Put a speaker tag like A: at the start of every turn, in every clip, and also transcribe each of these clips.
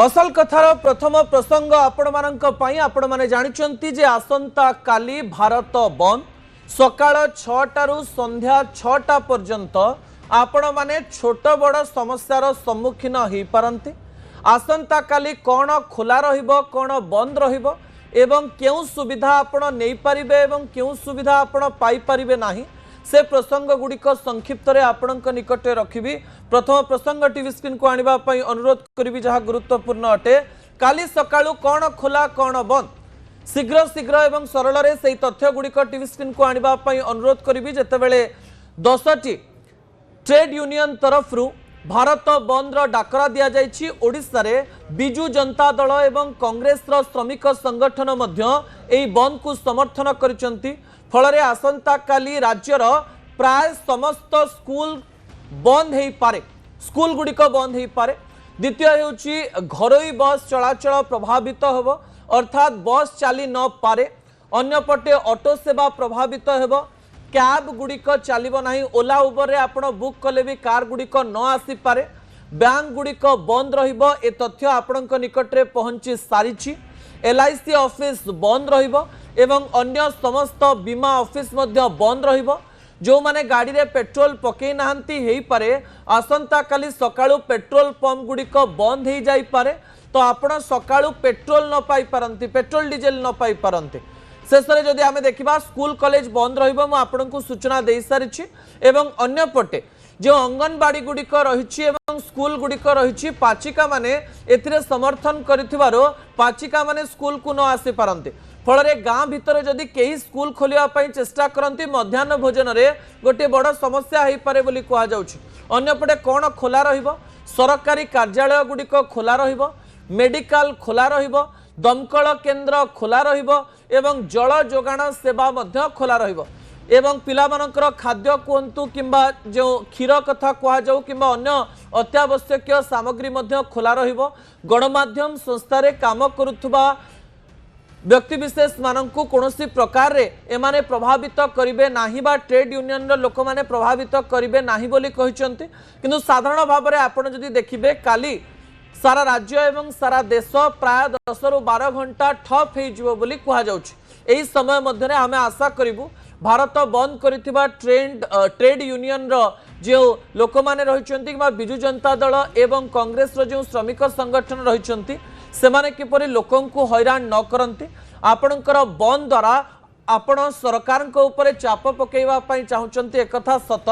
A: असल कथार प्रथम प्रसंग आपण माने जानिचंती जे आसंता काली भारत बंद सकाळ 6टारू संध्या 6टा पर्यंत आपण माने छोट बड़ समस्यार सम्मुखीन हो पारंती। आसंता काली कौन खोला रहिबो कौन बंद रहिबो एवं केउ सुविधा आपण नहीं पारिबे एवं केउ सुविधा आपण पाई पारिबे नाही से प्रसंग गुड़िक संक्षिप्त आपण निकट रखी। प्रथम प्रसंग टीवी स्क्रीन को आनिबा पई अनुरोध करी जहाँ गुरुत्वपूर्ण अटे। काली सकाळू कौन खोला कौन बंद शीघ्र शीघ्र एवं सरल से तथ्य गुड़िक टीवी स्क्रीन को आनिबा पई अनुरोध करी। जेतेबेले 10टी ट्रेड यूनियन तरफ भारत बंद डाकरा दि जाइछि। ओडिशा रे बिजु जनता दल एवं कांग्रेस श्रमिक संगठन मध्य एई बंद को समर्थन करिसंती। फल आसंता काली राज्यर प्राय समस्त स्कूल बंद हो पारे, स्कूल गुड़िक बंद हो पारे। द्वितीय होची घरोई बस चलाचल प्रभावित होब अर्थात बस चली न पारे। अन्यपटे ऑटो सेवा प्रभावित होब, कैब गुड़िक चलिबो नाही। ओला उबर रे आपण बुक कले भी कार गुड़िक न आसी पारे। बैंक गुड़िक बंद रहिबो ए तथ्य आपणक निकट रे पहुंची सारिछि। LIC ऑफिस बंद रहिबो एवं अन्य समस्त बीमा ऑफिस मध्य बंद रहिबो। जो माने गाड़ी रे पेट्रोल पकई नाहंती हेई पारे आसंता काली सकाळू पेट्रोल पंप गुड़िक बंद हो जाई पारे। तो आपण सकाळू पेट्रोल न पाई पारंती, पेट्रोल डीजेल न पाई पारंती। शेष में जदि आम देखा स्कूल कॉलेज बंद रहिबो मु आपनकु सूचना दे सारिछि। एवं अन्य पटे जो अंगनवाड़ी गुड़िक रही स्कूल गुड़िक रही पाचिका माने एथिरे समर्थन करिथिबारो पाचिका माने स्कूल को न आसी पारंती। फल गाँ भितर जदि कई स्कूल खोलिया चेष्टा करती मध्याह्न भोजन रे गोटे बड़ समस्या हो पारे बोली कहा जाउछि। अन्यपटे कौन खोला रहिबो, सरकारी कार्यालय गुड़िक खोला रहिबो, मेडिकल खोला रहिबो, दमकल केन्द्र खोला रहिबो एवं जल जोगाण सेवा मध्य खोला रहिबो। एवं पिलामानकर खाद्य कहतु किंबा जो क्षीर कथा कह जाऊ किंबा अन्य अत्यावश्यक सामग्री मध्य खोला रहिबो। गणमाध्यम संस्था रे काम करुथुबा व्यक्तिविशेष मानकु कोनोसी प्रकार रे एमाने प्रभावित करिवे नाही बा ट्रेड यूनियन रो लोक माने प्रभावित करिवे नाही बोली कहिसंती। किंतु साधारण भाव में आपण जदि देखिबे काली सारा राज्य एवं सारा देश प्राय 10 रु 12 घंटा ठप हो बोली कह जाउछि। एही समय मध्य आमे आशा करिबु भारत बंद करिथिबा ट्रेड यूनियन रो जो लोक माने रहिसंती किबा बिजु जनता दल एवं कांग्रेस रो जो श्रमिक संगठन रहिसंती सेमाने किपरि लोकन को हैरान न करंती। आपणकर बंद द्वारा आपण सरकार को ऊपर चाप पकेइबा पई चाहुचंती एकथा सत,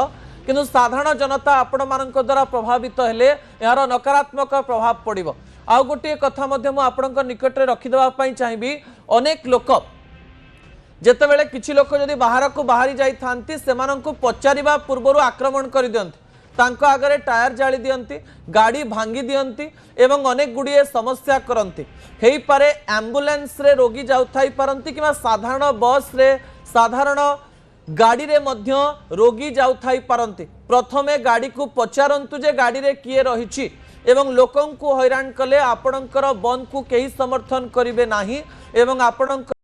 A: किंतु साधारण जनता आपण मानक द्वारा प्रभावित हेले यार नकारात्मक प्रभाव पड़िबो। आउ गोटे कथा मध्य मु आपणक निकट रे रखिदेबा पई चाहिबी। अनेक लोक जेतेबेले किछि लोक जदि बाहर को बाहरी जाई थांती सेमानंकु पचारिबा पूर्वरु आक्रमण करि दियंती, तांको आगरे टायर जाली दियंती, गाड़ी भांगी दियंती एवं अनेक गुड़िए समस्या करंती। हेई पारे एम्बुलेंस रे रोगी जाउथाई पारंती किबा साधारण बस रे साधारण गाड़ी रे मध्य रोगी जाउथाई पारंती। प्रथमे गाड़ी को पचारंतु जे गाड़ी रे किए रहिछि एवं लोकन को हैरान कले आपणकर बंद को केही समर्थन करिवे नाही एवं आपणकर